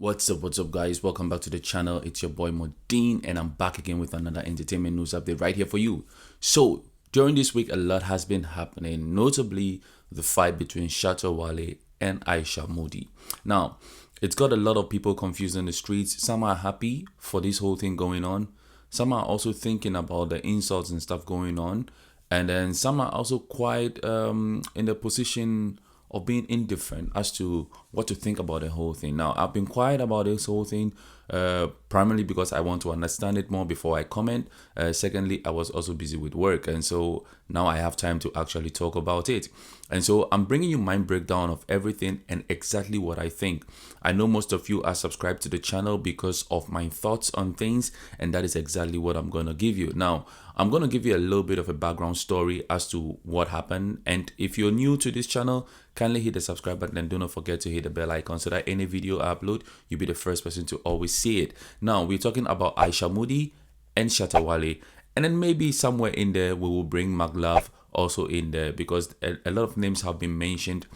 What's up, guys? Welcome back to the channel. It's your boy Mordin, and I'm back again with another entertainment news update right here for you. So, during this week, a lot has been happening, notably the fight between Shatta Wale and Aisha Modi. Now, it's got a lot of people confused in the streets. Some are happy for this whole thing going on, some are also thinking about the insults and stuff going on, and then some are also quite in the position of being indifferent as to what to think about the whole thing. Now, I've been quiet about this whole thing, primarily because I want to understand it more before I comment. Secondly, I was also busy with work, and so now I have time to actually talk about it. And so I'm bringing you my breakdown of everything and exactly what I think. I know most of you are subscribed to the channel because of my thoughts on things, and that is exactly what I'm going to give you. Now, I'm going to give you a little bit of a background story as to what happened. And if you're new to this channel, kindly hit the subscribe button and do not forget to hit the bell icon so that any video I upload, you'll be the first person to always see it. Now, we're talking about Aisha Modi and Shatta Wale. And then maybe somewhere in there, we will bring Maglav also in there because a lot of names have been mentioned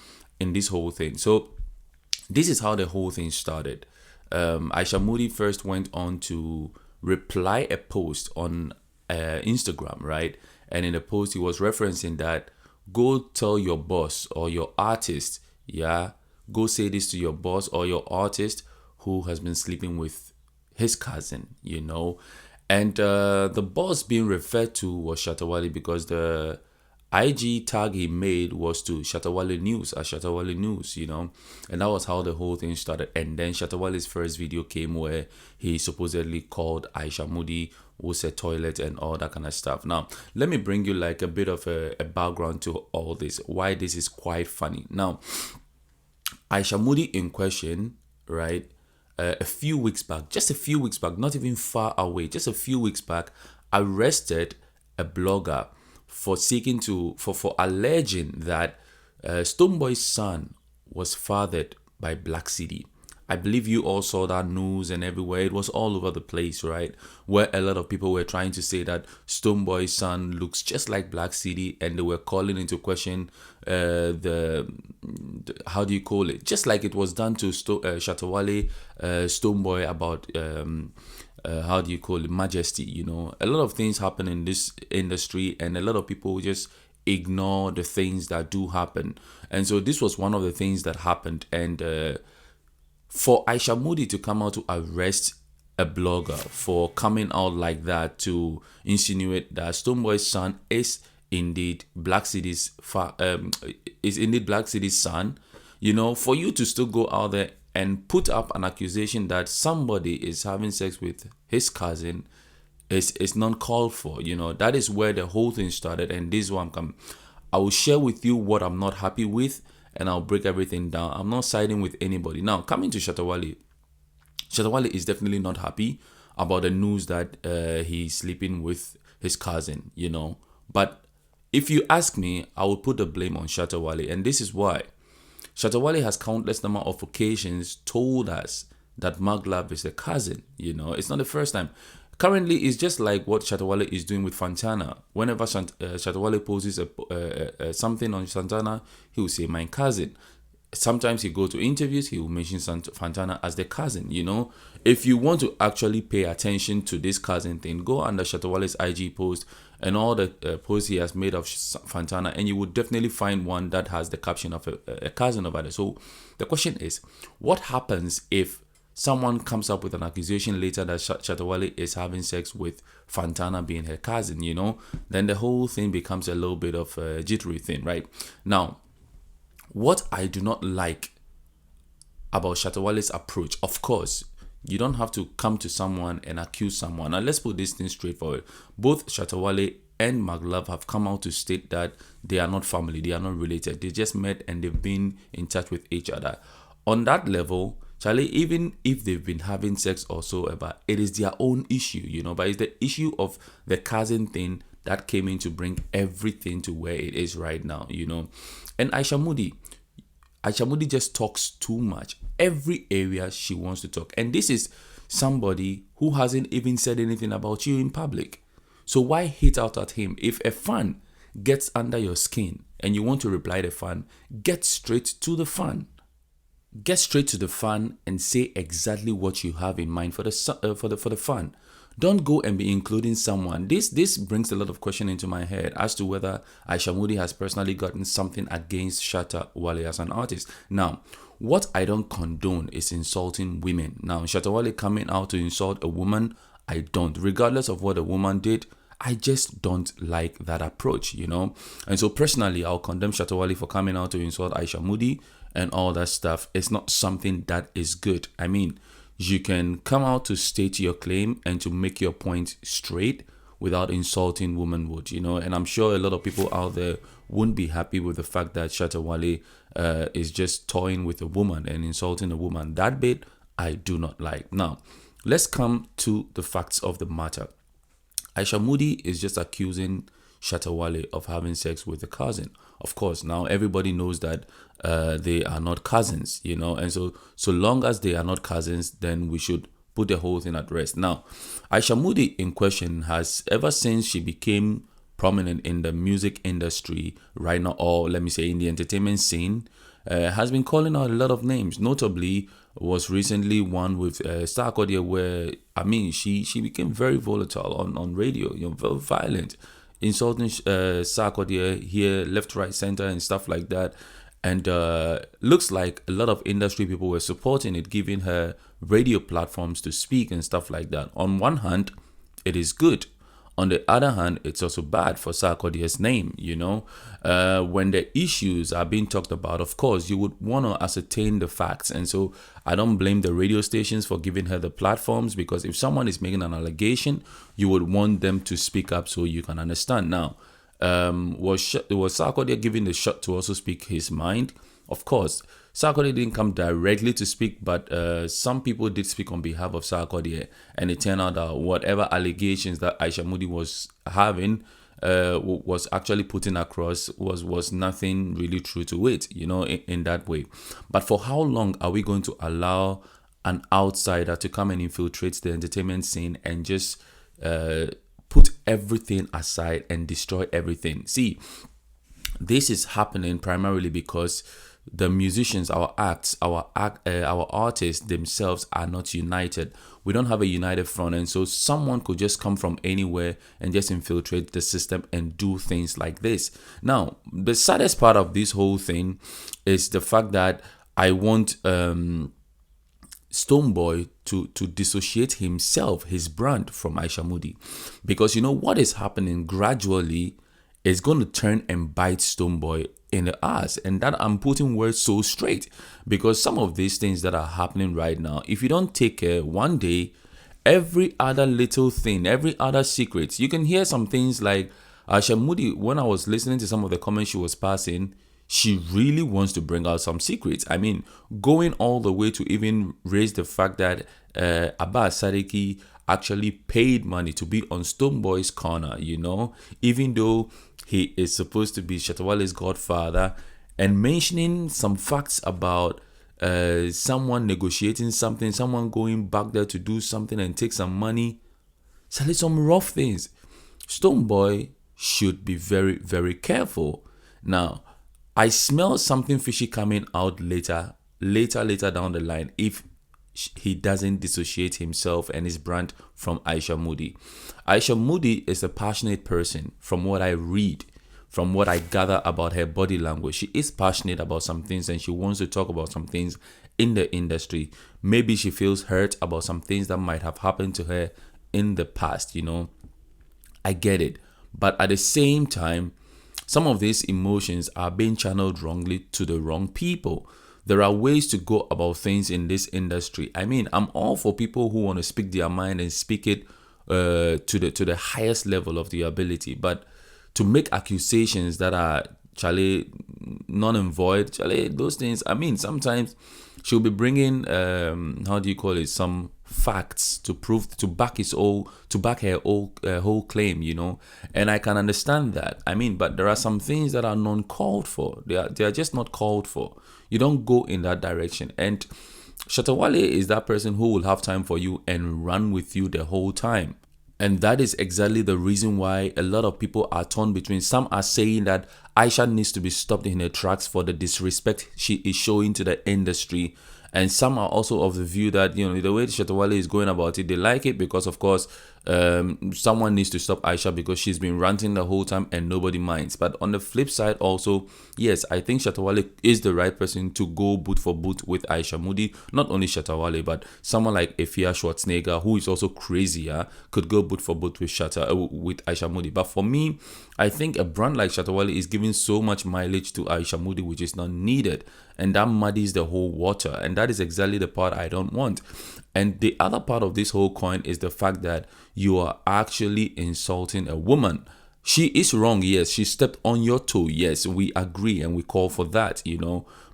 in this whole thing. So this is how the whole thing started. Aisha Modi first went on to reply a post on Instagram, right? And in the post, he was referencing that go tell your boss or your artist, yeah, go say this to your boss or your artist who has been sleeping with his cousin, And the boss being referred to was Shatta Wale because the IG tag he made was to Shatta Wale News, as Shatta Wale News, and that was how the whole thing started. And then Shatta Wale's first video came where he supposedly called Aisha Modi, who said toilet and all that kind of stuff. Now, let me bring you like a bit of a background to all this, why this is quite funny. Now, Aisha Modi in question, right, a few weeks back, just a few weeks back, not even far away, just a few weeks back, arrested a blogger for seeking to for alleging that Stonebwoy's son was fathered by Black City. I believe you all saw that news and everywhere. It was all over the place, right? Where a lot of people were trying to say that Stonebwoy's son looks just like Black City, and they were calling into question the how do you call it? Just like it was done to Shatta Wale, Stonebwoy about how do you call it, majesty. A lot of things happen in this industry, and a lot of people just ignore the things that do happen. And so this was one of the things that happened. And for Aisha Modi to come out to arrest a blogger for coming out like that to insinuate that Stonebwoy's son is indeed Black City's son, for you to still go out there and put up an accusation that somebody is having sex with his cousin is not called for. That is where the whole thing started, and this is where I'm coming. I will share with you what I'm not happy with, and I'll break everything down. I'm not siding with anybody. Now, coming to Shatta Wale is definitely not happy about the news that he's sleeping with his cousin, But if you ask me, I will put the blame on Shatta Wale, and this is why. Shatta Wale has countless number of occasions told us that Maglav is a cousin, It's not the first time. Currently, it's just like what Shatta Wale is doing with Fantana. Whenever Shatta Wale poses something on Fantana, he will say, my cousin. Sometimes he go to interviews, he will mention Fantana as the cousin, If you want to actually pay attention to this cousin thing, go under Shatta Wale's IG post and all the posts he has made of Fantana, and you will definitely find one that has the caption of a cousin of others. So the question is, what happens if someone comes up with an accusation later that Shatta Wale is having sex with Fantana being her cousin, Then the whole thing becomes a little bit of a jittery thing, right? Now, what I do not like about Shatta Wale's approach, of course, you don't have to come to someone and accuse someone. Now, let's put this thing straightforward. Both Shatta Wale and Maglav have come out to state that they are not family, they are not related. They just met and they've been in touch with each other. On that level, Charlie, even if they've been having sex or so ever, it is their own issue, But it's the issue of the cousin thing that came in to bring everything to where it is right now, And Aisha Modi just talks too much. Every area she wants to talk. And this is somebody who hasn't even said anything about you in public. So why hate out at him? If a fan gets under your skin and you want to reply to the fan, get straight to the fan. get straight to the fun and say exactly what you have in mind for the for the fun. Don't go and be including someone. This brings a lot of question into my head as to whether Aisha Moody has personally gotten something against Shatta Wale as an artist. Now, what I don't condone is insulting women. Now, Shatta Wale coming out to insult a woman, I don't. Regardless of what a woman did, I just don't like that approach, you know. And so personally, I'll condemn Shatta Wale for coming out to insult Aisha Moody and all that stuff. It's not something that is good. I mean, you can come out to state your claim and to make your point straight without insulting womanhood, you know. And I'm sure a lot of people out there wouldn't be happy with the fact that Shatta Wale is just toying with a woman and insulting a woman. That bit I do not like. Now, let's come to the facts of the matter. Aisha Moody is just accusing Shatta Wale of having sex with a cousin. Of course, now everybody knows that they are not cousins, you know, and so long as they are not cousins, then we should put the whole thing at rest. Now, Aisha Moody in question has, ever since she became prominent in the music industry right now, or let me say in the entertainment scene, has been calling out a lot of names. Notably, was recently one with Sarkodie, where I mean she became very volatile on radio, you know, very violent, insulting Sarkodie here, left, right, center, and stuff like that. And looks like a lot of industry people were supporting it, giving her radio platforms to speak and stuff like that. On one hand, it is good. On the other hand, it's also bad for Sarkodie's name, you know. When the issues are being talked about, of course, you would want to ascertain the facts. And so I don't blame the radio stations for giving her the platforms, because if someone is making an allegation, you would want them to speak up so you can understand. Now, was Sarkodie given the shot to also speak his mind? Of course, Sarkodie didn't come directly to speak, but some people did speak on behalf of Sarkodie, and it turned out that whatever allegations that Aisha Moody was having was actually putting across was nothing really true to it, you know, in that way. But for how long are we going to allow an outsider to come and infiltrate the entertainment scene and just put everything aside and destroy everything? See, this is happening primarily because the musicians, our acts, our artists themselves are not united. We don't have a united front, and so someone could just come from anywhere and just infiltrate the system and do things like this. Now, the saddest part of this whole thing is the fact that I want Stonebwoy to dissociate himself, his brand, from Aisha Moody, because you know what is happening gradually is going to turn and bite Stonebwoy in the ass. And that I'm putting words so straight, because some of these things that are happening right now, if you don't take care, one day every other little thing, every other secret, you can hear some things like Aisha Moody. When I was listening to some of the comments she was passing, she really wants to bring out some secrets. I mean, going all the way to even raise the fact that Abbas Sadiki actually paid money to be on Stonebwoy's corner, you know, even though he is supposed to be Shatta Wale's godfather, and mentioning some facts about someone negotiating something, someone going back there to do something and take some money. So there's some rough things. Stonebwoy should be very, very careful. Now, I smell something fishy coming out later down the line if he doesn't dissociate himself and his brand from Aisha Moody. Aisha Moody is a passionate person. From what I read, from what I gather about her body language, she is passionate about some things and she wants to talk about some things in the industry. Maybe she feels hurt about some things that might have happened to her in the past, you know. I get it. But at the same time, some of these emotions are being channeled wrongly to the wrong people. There are ways to go about things in this industry. I mean, I'm all for people who want to speak their mind and speak it to the highest level of their ability. But to make accusations that are non and void, those things. I mean, sometimes she'll be bringing some facts to prove, to back her whole claim, you know. And I can understand that. I mean, but there are some things that are non-called for. They are just not called for. You don't go in that direction. And Shatta Wale is that person who will have time for you and run with you the whole time. And that is exactly the reason why a lot of people are torn between. Some are saying that Aisha needs to be stopped in her tracks for the disrespect she is showing to the industry. And some are also of the view that, the way Shatta Wale is going about it, they like it because, of course, someone needs to stop Aisha because she's been ranting the whole time and nobody minds. But on the flip side, also, yes, I think Shatta Wale is the right person to go boot for boot with Aisha Moody. Not only Shatta Wale, but someone like Efia Schwarzenegger, who is also crazier, could go boot for boot with with Aisha Moody. But for me, I think a brand like Shatta Wale is giving so much mileage to Aisha Moody, which is not needed, and that muddies the whole water. And that is exactly the part I don't want. And the other part of this whole coin is the fact that you are actually insulting a woman. She is wrong, yes. She stepped on your toe, yes. We agree and we call for that,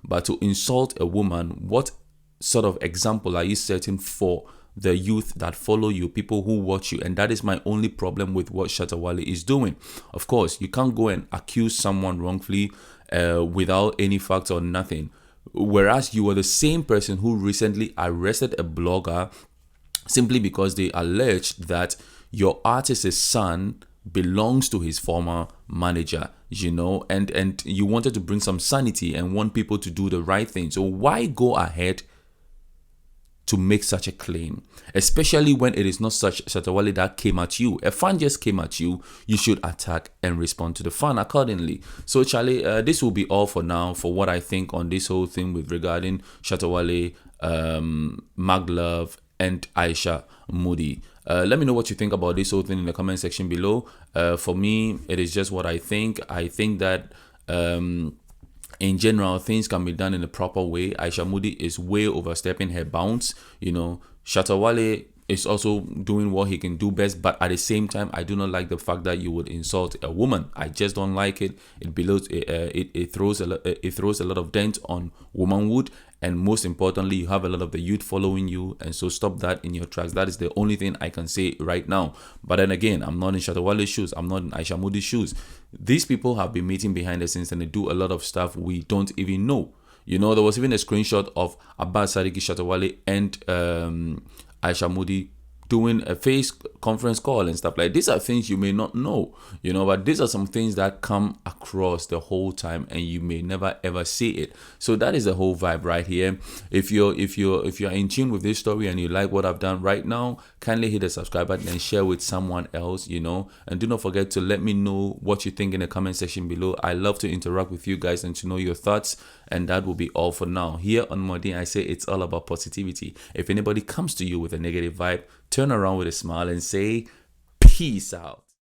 But to insult a woman, what sort of example are you setting for the youth that follow you, people who watch you? And that is my only problem with what Shatta Wale is doing. Of course, you can't go and accuse someone wrongfully without any facts or nothing. Whereas you are the same person who recently arrested a blogger simply because they alleged that your artist's son belongs to his former manager, and you wanted to bring some sanity and want people to do the right thing. So why go ahead to make such a claim, especially when it is not such Shatta Wale that came at you? A fan just came at you. You should attack and respond to the fan accordingly. So Charlie, this will be all for now for what I think on this whole thing with regarding Shatta Wale, Maglove, and Aisha Moody. Let me know what you think about this whole thing in the comment section below. For me, it is just what I think. I think that in general, things can be done in a proper way. Aisha Moody is way overstepping her bounds. Shatta Wale is also doing what he can do best, but at the same time, I do not like the fact that you would insult a woman. I just don't like it. It throws a lot of dent on womanhood, and most importantly, you have a lot of the youth following you, and so stop that in your tracks. That is the only thing I can say right now. But then again, I'm not in Shatta Wale's shoes. I'm not in Aisha Moody's shoes. These people have been meeting behind the scenes and they do a lot of stuff we don't even know. There was even a screenshot of Abbas Sadiki, Shatta Wale, and Aisha Moody doing a face conference call and stuff like these are things you may not know, but these are some things that come across the whole time and you may never ever see it. So that is the whole vibe right here. If you're in tune with this story and you like what I've done right now, kindly hit the subscribe button and share with someone else, and do not forget to let me know what you think in the comment section below. I love to interact with you guys and to know your thoughts. And that will be all for now. Here on Mordin, I say it's all about positivity. If anybody comes to you with a negative vibe, turn around with a smile and say, peace out.